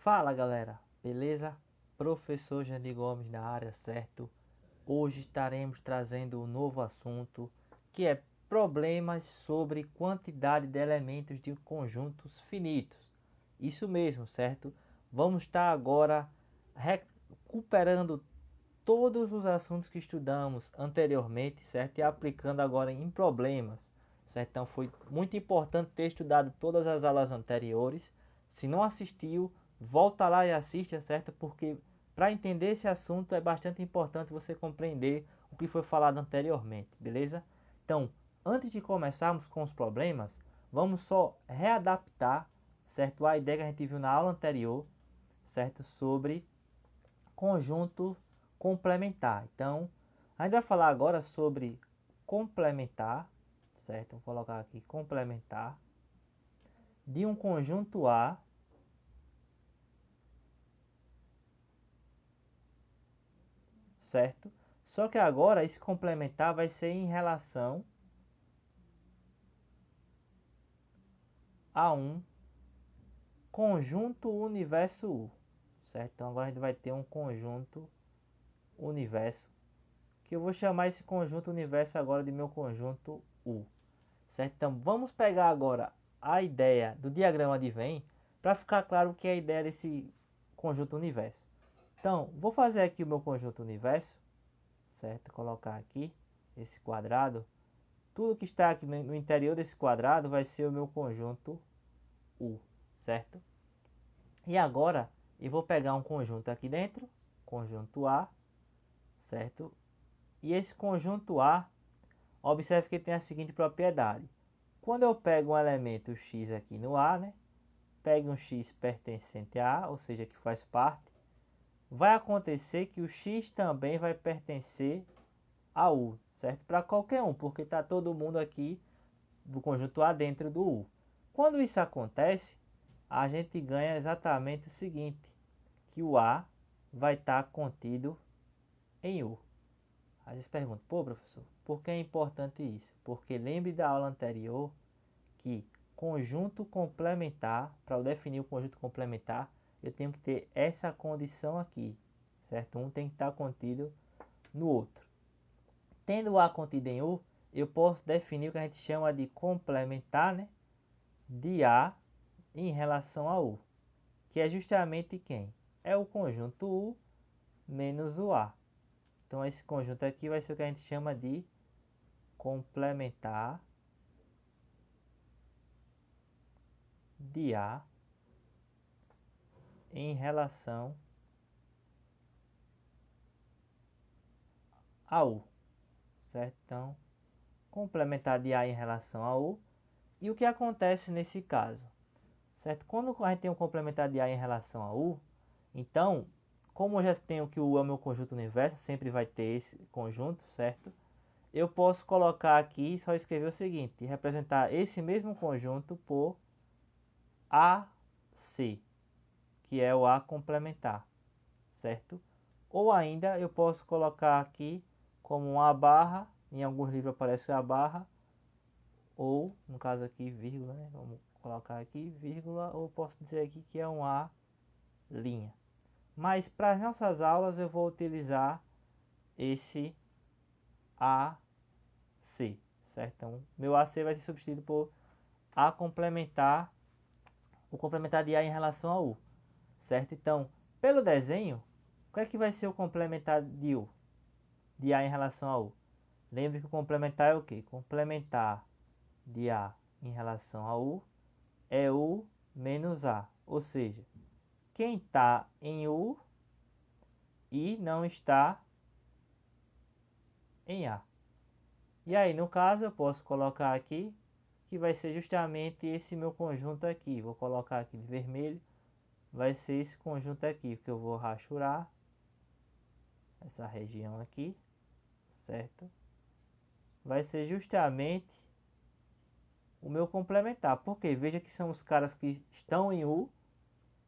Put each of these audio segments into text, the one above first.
Fala galera, beleza? Professor Jandir Gomes na área, certo? Hoje estaremos trazendo um novo assunto que é problemas sobre quantidade de elementos de conjuntos finitos. Isso mesmo, certo? Vamos estar agora recuperando todos os assuntos que estudamos anteriormente, certo? E aplicando agora em problemas, certo? Então foi muito importante ter estudado todas as aulas anteriores. Se não assistiu, volta lá e assista, certo? Porque para entender esse assunto é bastante importante você compreender o que foi falado anteriormente, beleza? Então, antes de começarmos com os problemas, vamos só readaptar, certo? A ideia que a gente viu na aula anterior, certo? Sobre conjunto complementar. Então, a gente vai falar agora sobre complementar, certo? Vou colocar aqui complementar de um conjunto A, certo? Só que agora esse complementar vai ser em relação a um conjunto universo U, certo? Então agora a gente vai ter um conjunto universo, que eu vou chamar esse conjunto universo agora de meu conjunto U. Certo? Então vamos pegar agora a ideia do diagrama de Venn para ficar claro o que é a ideia desse conjunto universo. Então vou fazer aqui o meu conjunto universo, certo? Colocar aqui esse quadrado. Tudo que está aqui no interior desse quadrado vai ser o meu conjunto U, certo? E agora eu vou pegar um conjunto aqui dentro, conjunto A, certo? E esse conjunto A, observe que tem a seguinte propriedade. Quando eu pego um elemento x aqui no A, né? Pego um x pertencente a A, ou seja, que faz parte, vai acontecer que o x também vai pertencer a U, certo? Para qualquer um, porque está todo mundo aqui do conjunto A dentro do U. Quando isso acontece, a gente ganha exatamente o seguinte, que o A vai estar contido em U. Aí vocês perguntam, pô professor, por que é importante isso? Porque lembre da aula anterior que conjunto complementar, para eu definir o conjunto complementar, eu tenho que ter essa condição aqui, certo? Um tem que estar contido no outro. Tendo A contido em U, eu posso definir o que a gente chama de complementar, né, de A em relação a U, que é justamente quem? É o conjunto U menos o A. Então esse conjunto aqui vai ser o que a gente chama de complementar de A em relação a U, certo? Então, complementar de A em relação a U. E o que acontece nesse caso? Certo? Quando a gente tem um complementar de A em relação a U, então, como eu já tenho que o U é o meu conjunto universo, sempre vai ter esse conjunto, certo? Eu posso colocar aqui e só escrever o seguinte, representar esse mesmo conjunto por AC, que é o A complementar, certo? Ou ainda eu posso colocar aqui como uma barra, em alguns livros aparece a barra, ou no caso aqui vírgula, né? Vamos colocar aqui vírgula, ou posso dizer aqui que é um A linha. Mas para as nossas aulas eu vou utilizar esse AC, certo? Então meu AC vai ser substituído por A complementar, o complementar de A em relação a U, certo? Então, pelo desenho, qual é que vai ser o complementar de U? De A em relação a U? Lembre que o complementar é o que? Complementar de A em relação a U é U menos A. Ou seja, quem está em U e não está em A. E aí, no caso, eu posso colocar aqui que vai ser justamente esse meu conjunto aqui. Vou colocar aqui de vermelho. Vai ser esse conjunto aqui que eu vou rachurar essa região aqui, certo? Vai ser justamente o meu complementar. Porque veja que são os caras que estão em U,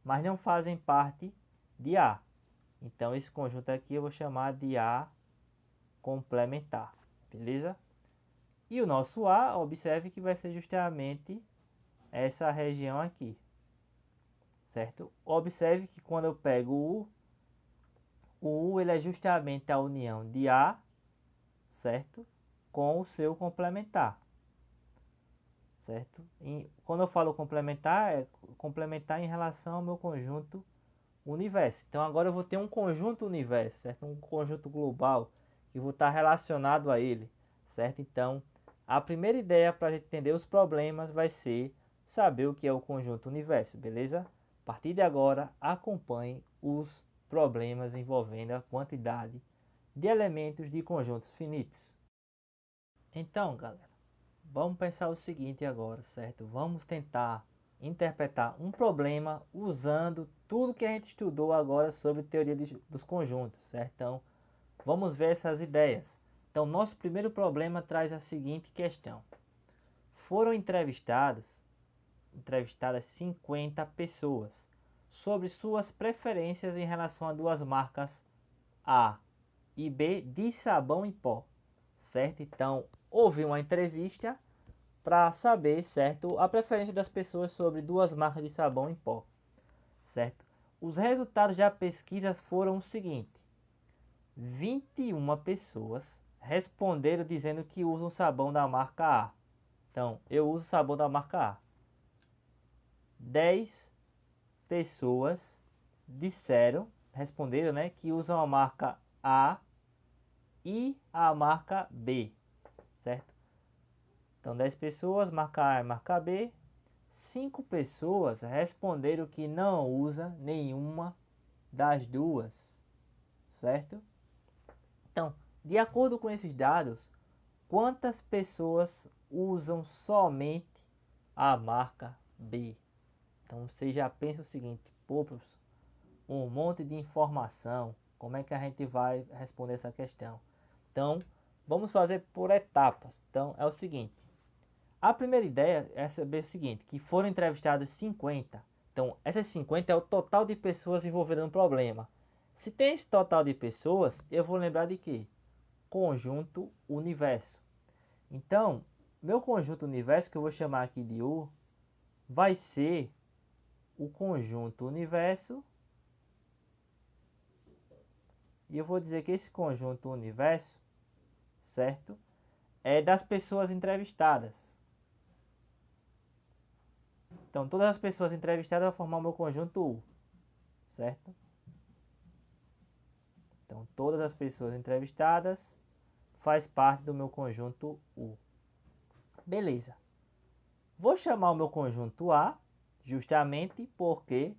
mas não fazem parte de A. Então esse conjunto aqui eu vou chamar de A complementar, beleza? E o nosso A, observe que vai ser justamente essa região aqui, certo? Observe que quando eu pego o U ele é justamente a união de A, certo? Com o seu complementar, certo? E quando eu falo complementar, é complementar em relação ao meu conjunto universo. Então agora eu vou ter um conjunto universo, certo? Um conjunto global que vou estar relacionado a ele, certo? Então a primeira ideia para a gente entender os problemas vai ser saber o que é o conjunto universo, beleza? A partir de agora acompanhe os problemas envolvendo a quantidade de elementos de conjuntos finitos. Então, galera, vamos pensar o seguinte agora, certo? Vamos tentar interpretar um problema usando tudo que a gente estudou agora sobre teoria dos conjuntos, certo? Então, vamos ver essas ideias. Então, nosso primeiro problema traz a seguinte questão. Foram entrevistadas 50 pessoas sobre suas preferências em relação a duas marcas A e B de sabão em pó, certo? Então, houve uma entrevista para saber, certo, a preferência das pessoas sobre duas marcas de sabão em pó, certo? Os resultados da pesquisa foram o seguinte: 21 pessoas responderam dizendo que usam sabão da marca A. Então, eu uso sabão da marca A. 10 pessoas responderam, né, que usam a marca A e a marca B, certo? Então, 10 pessoas, marca A e marca B. 5 pessoas responderam que não usa nenhuma das duas, certo? Então, de acordo com esses dados, quantas pessoas usam somente a marca B? Então, você já pensa o seguinte: pô, professor, um monte de informação, como é que a gente vai responder essa questão? Então, vamos fazer por etapas. Então, é o seguinte: a primeira ideia é saber o seguinte, que foram entrevistados 50. Então, essas 50 é o total de pessoas envolvidas no problema. Se tem esse total de pessoas, eu vou lembrar de quê? Conjunto universo. Então, meu conjunto universo, que eu vou chamar aqui de U, vai ser o conjunto universo. E eu vou dizer que esse conjunto universo, certo? É das pessoas entrevistadas. Então, todas as pessoas entrevistadas vão formar o meu conjunto U, certo? Então, todas as pessoas entrevistadas faz parte do meu conjunto U. Beleza. Vou chamar o meu conjunto A justamente porque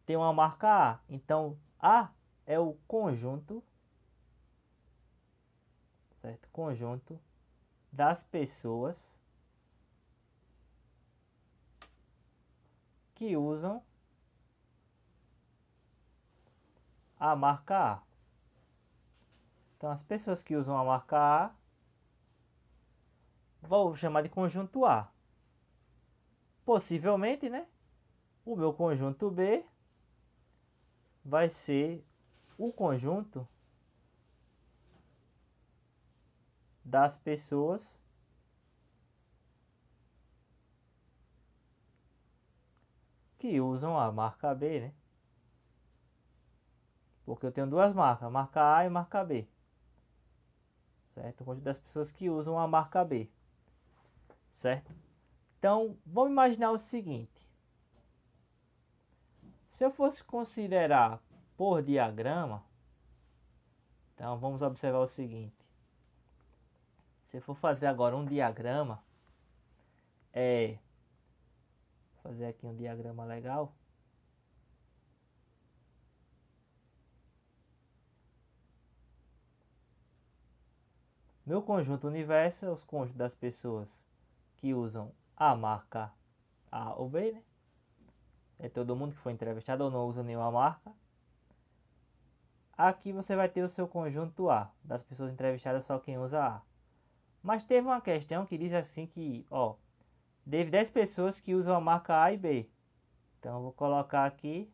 tem uma marca A. Então, A é o conjunto, certo? Conjunto das pessoas que usam a marca A. Então, as pessoas que usam a marca A, vou chamar de conjunto A. Possivelmente, né? O meu conjunto B vai ser o conjunto das pessoas que usam a marca B, né? Porque eu tenho duas marcas, marca A e marca B. Certo? O conjunto das pessoas que usam a marca B. Certo? Então, vamos imaginar o seguinte. Se eu fosse considerar por diagrama, então vamos observar o seguinte. Se eu for fazer agora um diagrama, fazer aqui um diagrama legal. Meu conjunto universo é os conjuntos das pessoas que usam a marca A ou B, né? É todo mundo que foi entrevistado ou não usa nenhuma marca. Aqui você vai ter o seu conjunto A, das pessoas entrevistadas só quem usa A. Mas teve uma questão que diz assim que, ó, teve 10 pessoas que usam a marca A e B. Então eu vou colocar aqui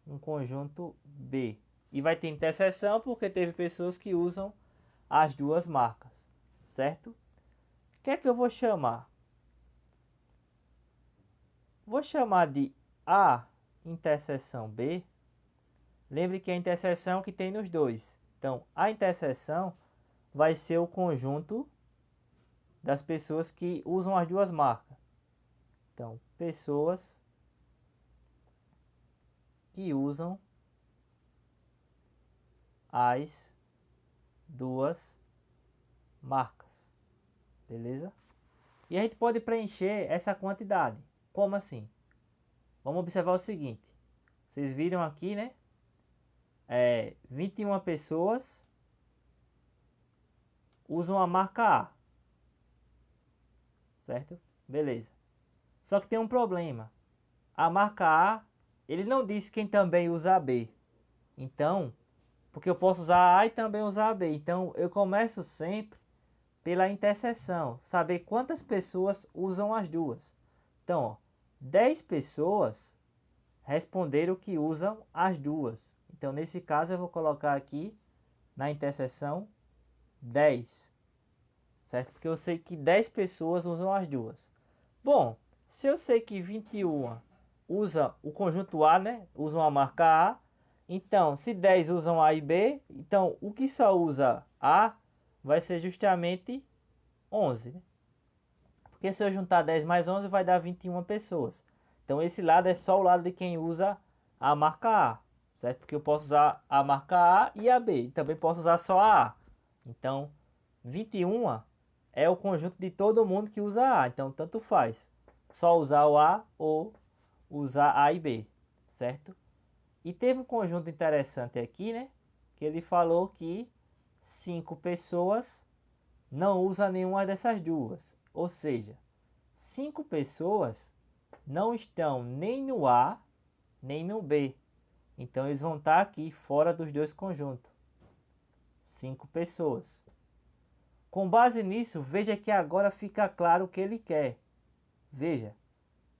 um conjunto B. E vai ter interseção porque teve pessoas que usam as duas marcas, certo? O que é que eu vou chamar? Vou chamar de A interseção B, lembre que a interseção que tem nos dois. Então, a interseção vai ser o conjunto das pessoas que usam as duas marcas. Então, pessoas que usam as duas marcas. Beleza? E a gente pode preencher essa quantidade. Como assim? Vamos observar o seguinte. Vocês viram aqui, né? 21 pessoas usam a marca A. Certo? Beleza. Só que tem um problema. A marca A, ele não disse quem também usa a B. Então, porque eu posso usar a A e também usar a B. Então, eu começo sempre pela interseção. Saber quantas pessoas usam as duas. Então, ó, 10 pessoas responderam que usam as duas. Então, nesse caso, eu vou colocar aqui na interseção 10. Certo? Porque eu sei que 10 pessoas usam as duas. Bom, se eu sei que 21 usa o conjunto A, né? Usam a marca A. Então, se 10 usam A e B, então o que só usa A vai ser justamente 11, né? Porque se eu juntar 10 mais 11 vai dar 21 pessoas. Então esse lado é só o lado de quem usa a marca A, certo? Porque eu posso usar a marca A e a B. E também posso usar só a A. Então 21 é o conjunto de todo mundo que usa A. Então tanto faz. Só usar o A ou usar A e B, certo? E teve um conjunto interessante aqui, né? Que ele falou que 5 pessoas não usam nenhuma dessas duas. Ou seja, 5 pessoas não estão nem no A nem no B. Então eles vão estar aqui fora dos dois conjuntos. 5 pessoas. Com base nisso, veja que agora fica claro o que ele quer. Veja,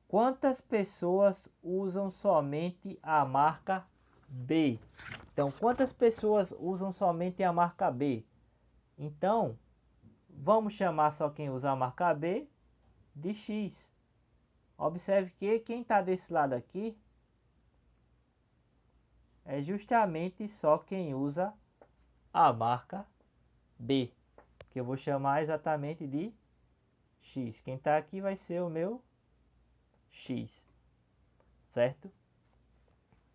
quantas pessoas usam somente a marca B? Então, quantas pessoas usam somente a marca B? Então, vamos chamar só quem usa a marca B de X. Observe que quem está desse lado aqui é justamente só quem usa a marca B, que eu vou chamar exatamente de X. Quem está aqui vai ser o meu X, certo?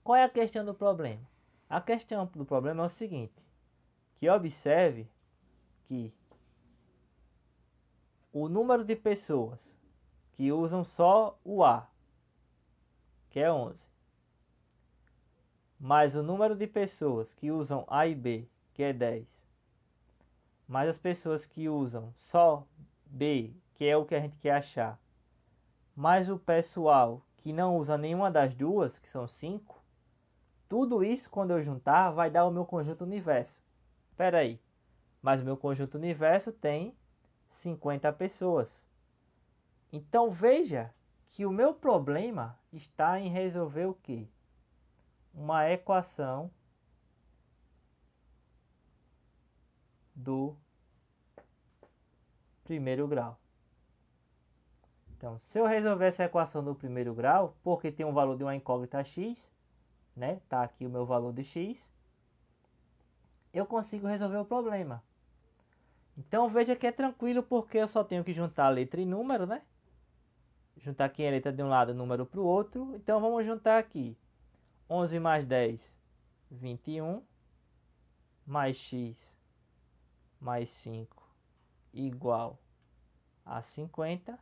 Qual é a questão do problema? A questão do problema é o seguinte, que observe que o número de pessoas que usam só o A, que é 11, mais o número de pessoas que usam A e B, que é 10, mais as pessoas que usam só B, que é o que a gente quer achar, mais o pessoal que não usa nenhuma das duas, que são 5, tudo isso quando eu juntar vai dar o meu conjunto universo. Espera aí, mas o meu conjunto universo tem 50 pessoas. Então veja que o meu problema está em resolver o quê? Uma equação do primeiro grau. Então, se eu resolver essa equação do primeiro grau, porque tem um valor de uma incógnita x, né? Tá aqui o meu valor de x, eu consigo resolver o problema. Então veja que é tranquilo porque eu só tenho que juntar letra e número, né? Juntar aqui a letra de um lado e número para o outro. Então vamos juntar aqui 11 mais 10, 21, mais x mais 5 igual a 50.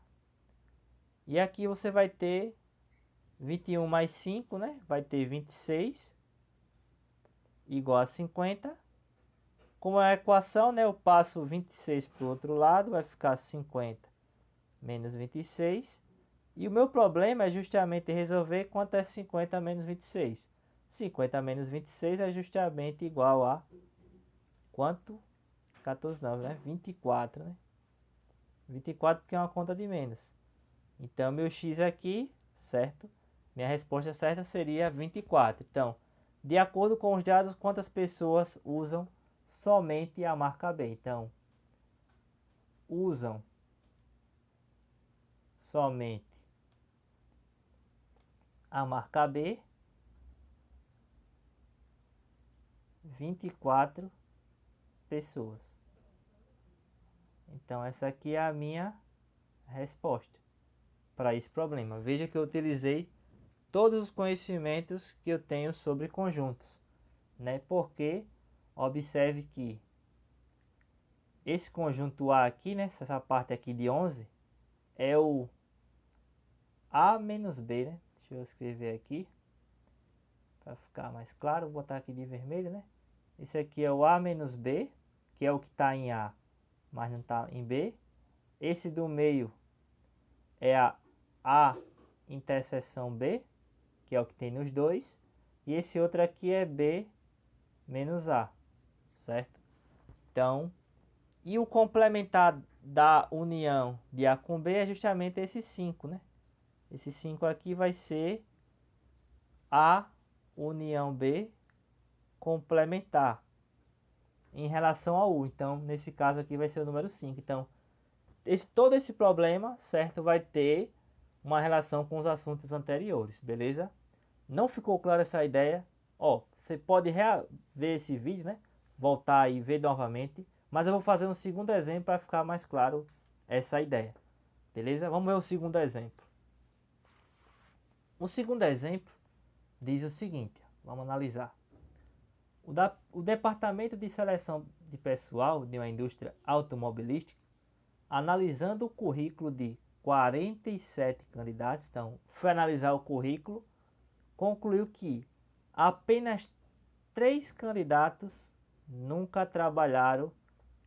E aqui você vai ter 21 mais 5, né? Vai ter 26 igual a 50. Como é a equação, né? Eu passo 26 para o outro lado, vai ficar 50 menos 26. E o meu problema é justamente resolver quanto é 50 menos 26. 50 menos 26 é justamente igual a quanto? 14 não, né? 24, né? 24 porque é uma conta de menos. Então, meu x aqui, certo? Minha resposta certa seria 24. Então, de acordo com os dados, quantas pessoas usam somente a marca B? Então, usam somente a marca B 24 pessoas. Então essa aqui é a minha resposta para esse problema. Veja que eu utilizei todos os conhecimentos que eu tenho sobre conjuntos, né? Porque observe que esse conjunto A aqui, né, essa parte aqui de 11, é o A menos B, né? Deixa eu escrever aqui para ficar mais claro, vou botar aqui de vermelho, né? Esse aqui é o A menos B, que é o que está em A, mas não está em B. Esse do meio é a interseção B, que é o que tem nos dois. E esse outro aqui é B menos A, certo? Então, e o complementar da união de A com B é justamente esse 5, né? Esse 5 aqui vai ser A união B complementar em relação ao U. Então, nesse caso aqui vai ser o número 5. Então, todo esse problema, certo, vai ter uma relação com os assuntos anteriores, beleza? Não ficou clara essa ideia? Ó, você pode ver esse vídeo, né? Voltar e ver novamente. Mas eu vou fazer um segundo exemplo para ficar mais claro essa ideia. Beleza? Vamos ver o segundo exemplo. O segundo exemplo diz o seguinte. Vamos analisar. O Departamento de Seleção de Pessoal de uma indústria automobilística, analisando o currículo de 47 candidatos, então foi analisar o currículo, concluiu que apenas 3 candidatos nunca trabalharam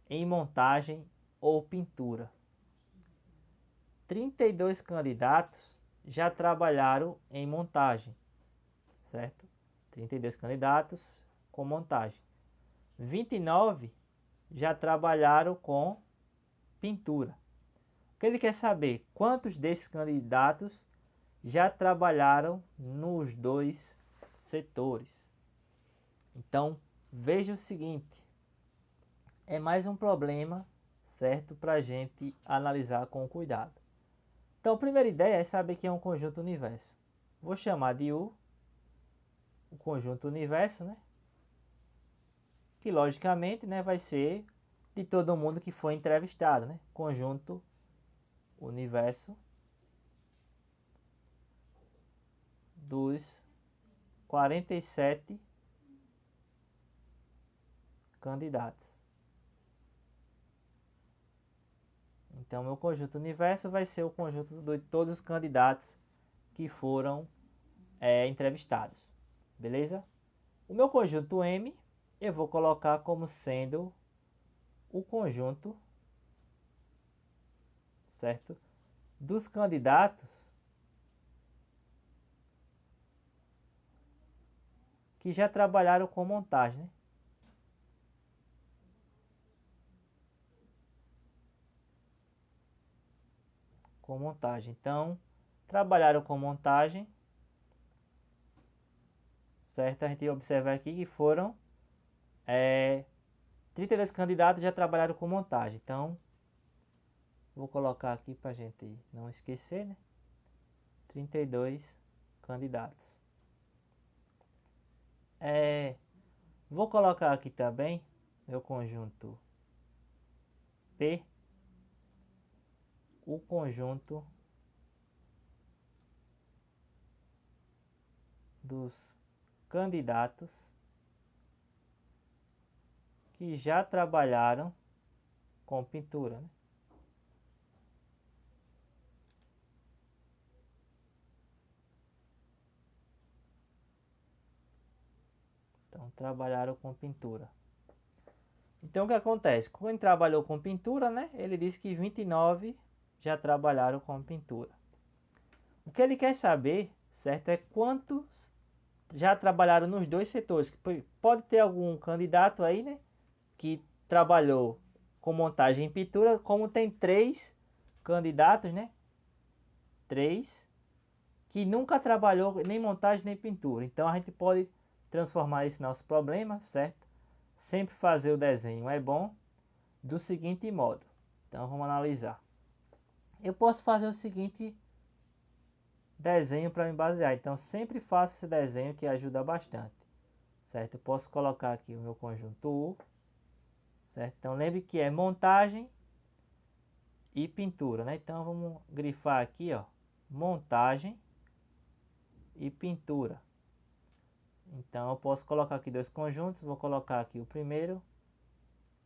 em montagem ou pintura. 32 candidatos já trabalharam em montagem, certo? 32 candidatos com montagem. 29 já trabalharam com pintura. O que ele quer saber? Quantos desses candidatos já trabalharam nos dois setores? Então, veja o seguinte, é mais um problema, certo, para a gente analisar com cuidado. Então, a primeira ideia é saber que é um conjunto universo. Vou chamar de U, o conjunto universo, né? Que logicamente, né, vai ser de todo mundo que foi entrevistado, né? Conjunto universo dos 47 candidatos. Então, meu conjunto universo vai ser o conjunto de todos os candidatos que foram entrevistados. Beleza? O meu conjunto M eu vou colocar como sendo o conjunto, certo, dos candidatos que já trabalharam com montagem, né? Com montagem. Então, trabalharam com montagem, certo? A gente observa aqui que foram 32 candidatos já trabalharam com montagem. Então, vou colocar aqui para a gente não esquecer, né? 32 candidatos. Vou colocar aqui também meu conjunto P, o conjunto dos candidatos que já trabalharam com pintura, né? Então, trabalharam com pintura. Então, o que acontece? Quando trabalhou com pintura, né? Ele disse que 29 já trabalharam com pintura. O que ele quer saber, certo, é quantos já trabalharam nos dois setores. Pode ter algum candidato aí, né? Que trabalhou com montagem e pintura, como tem 3 candidatos, né? 3 que nunca trabalhou nem montagem nem pintura. Então a gente pode transformar esse nosso problema, certo? Sempre fazer o desenho é bom do seguinte modo. Então vamos analisar. Eu posso fazer o seguinte desenho para me basear. Então sempre faço esse desenho que ajuda bastante, certo? Eu posso colocar aqui o meu conjunto U, certo? Então lembre que é montagem e pintura, né? Então vamos grifar aqui, ó, montagem e pintura. Então eu posso colocar aqui dois conjuntos, vou colocar aqui o primeiro,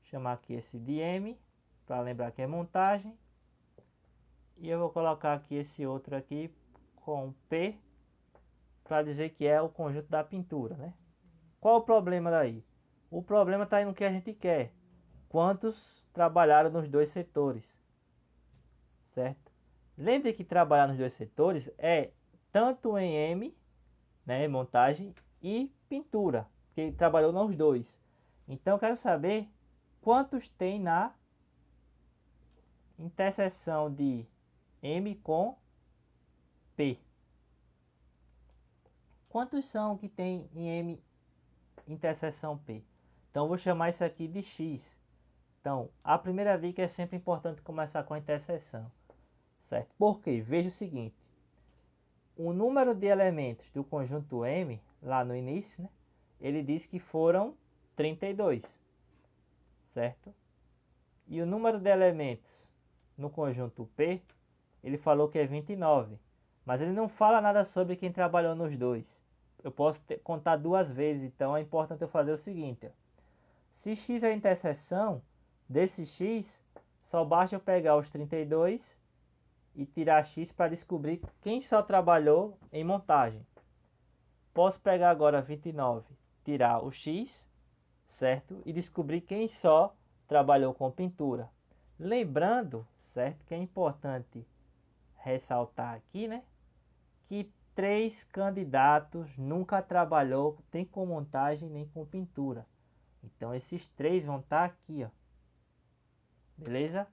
chamar aqui esse de M, para lembrar que é montagem, e eu vou colocar aqui esse outro aqui com P, para dizer que é o conjunto da pintura, né? Qual o problema daí? O problema está aí no que a gente quer. Quantos trabalharam nos dois setores, certo? Lembre que trabalhar nos dois setores é tanto em M, né, montagem, e pintura, que ele trabalhou nos dois. Então eu quero saber quantos tem na interseção de M com P. Quantos são que tem em M interseção P? Então eu vou chamar isso aqui de X. Então, a primeira dica é sempre importante começar com a interseção, certo? Porque veja o seguinte, o número de elementos do conjunto M, lá no início, né, ele diz que foram 32, certo? E o número de elementos no conjunto P, ele falou que é 29, mas ele não fala nada sobre quem trabalhou nos dois. Eu posso contar duas vezes, então é importante eu fazer o seguinte, ó. Se x é a interseção desse x, só basta eu pegar os 32 e tirar x para descobrir quem só trabalhou em montagem. Posso pegar agora 29, tirar o x, certo? E descobrir quem só trabalhou com pintura. Lembrando, certo, que é importante ressaltar aqui, né, que 3 candidatos nunca trabalhou nem com montagem nem com pintura. Então esses 3 vão estar aqui, ó. Beleza?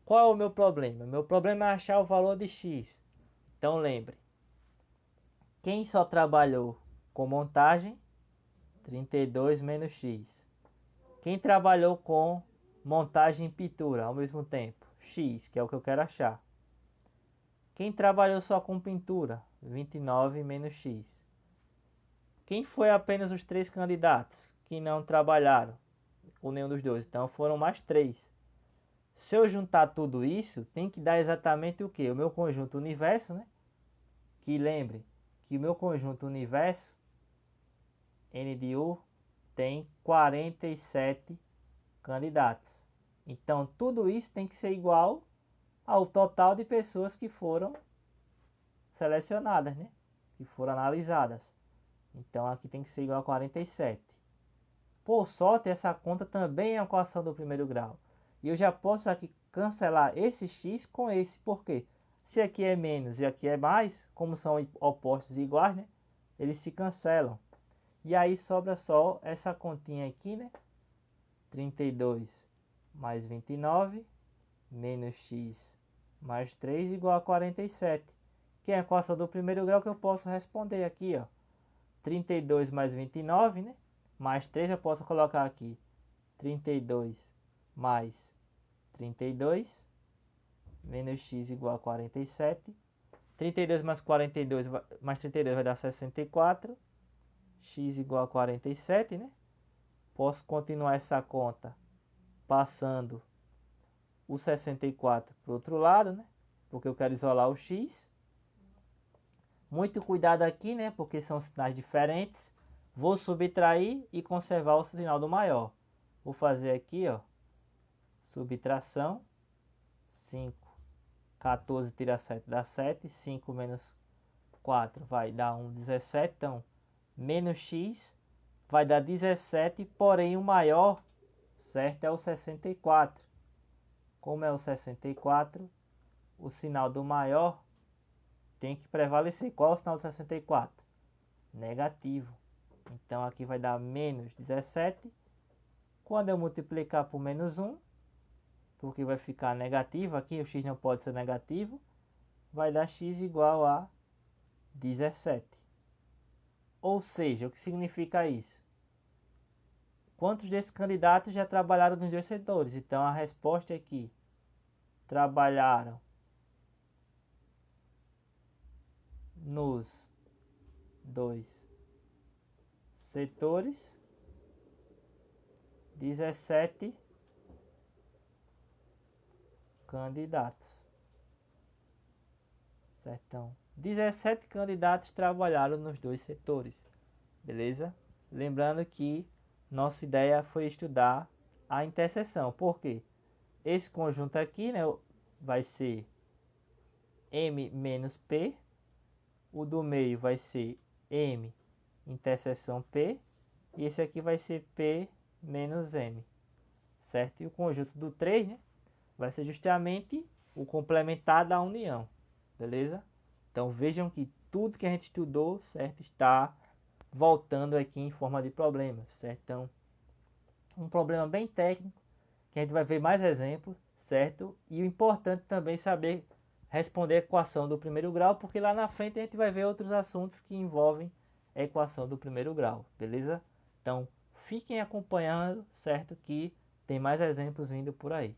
Qual é o meu problema? Meu problema é achar o valor de x. Então lembre, quem só trabalhou com montagem, 32 menos x. Quem trabalhou com montagem e pintura ao mesmo tempo, x, que é o que eu quero achar. Quem trabalhou só com pintura, 29 menos x. Quem foi apenas os 3 candidatos que não trabalharam com nenhum dos dois? Então foram mais 3. Se eu juntar tudo isso, tem que dar exatamente o que? O meu conjunto universo, né? Que lembre que o meu conjunto universo, N de U, tem 47 candidatos. Então tudo isso tem que ser igual ao total de pessoas que foram selecionadas, né? Que foram analisadas. Então aqui tem que ser igual a 47. Por sorte, essa conta também é uma equação do primeiro grau. E eu já posso aqui cancelar esse x com esse. Por quê? Se aqui é menos e aqui é mais, como são opostos iguais, né? Eles se cancelam. E aí sobra só essa continha aqui, né? 32 mais 29 menos x mais 3 igual a 47. Que é a equação do primeiro grau que eu posso responder aqui, ó. 32 mais 29, né? Mais 3 eu posso colocar aqui. 32 mais 32 menos x igual a 47. 32 mais 42 mais 32 vai dar 64. X igual a 47, né? Posso continuar essa conta passando o 64 para o outro lado, né? Porque eu quero isolar o x. Muito cuidado aqui, né? Porque são sinais diferentes. Vou subtrair e conservar o sinal do maior. Vou fazer aqui, ó, subtração. 5, 14 tira 7 dá 7. 5 menos 4 vai dar 1, 17. Então, menos x vai dar 17, porém o maior, certo, é o 64. Como é o 64, o sinal do maior tem que prevalecer. Qual é o sinal do 64? Negativo. Então aqui vai dar menos 17. Quando eu multiplicar por menos 1, porque vai ficar negativo aqui, o x não pode ser negativo, vai dar x igual a 17. Ou seja, o que significa isso? Quantos desses candidatos já trabalharam nos dois setores? Então a resposta é que trabalharam nos dois setores, 17 candidatos. Certo? Então, 17 candidatos trabalharam nos dois setores. Beleza? Lembrando que nossa ideia foi estudar a interseção. Por quê? Esse conjunto aqui, né, vai ser M menos P. O do meio vai ser M interseção P. E esse aqui vai ser P menos M. Certo? E o conjunto do 3, né, vai ser justamente o complementar da união. Beleza? Então vejam que tudo que a gente estudou, certo, está voltando aqui em forma de problema, certo? Então, um problema bem técnico, que a gente vai ver mais exemplos, certo? E o importante também é saber responder a equação do primeiro grau, porque lá na frente a gente vai ver outros assuntos que envolvem a equação do primeiro grau, beleza? Então, fiquem acompanhando, certo? Que tem mais exemplos vindo por aí.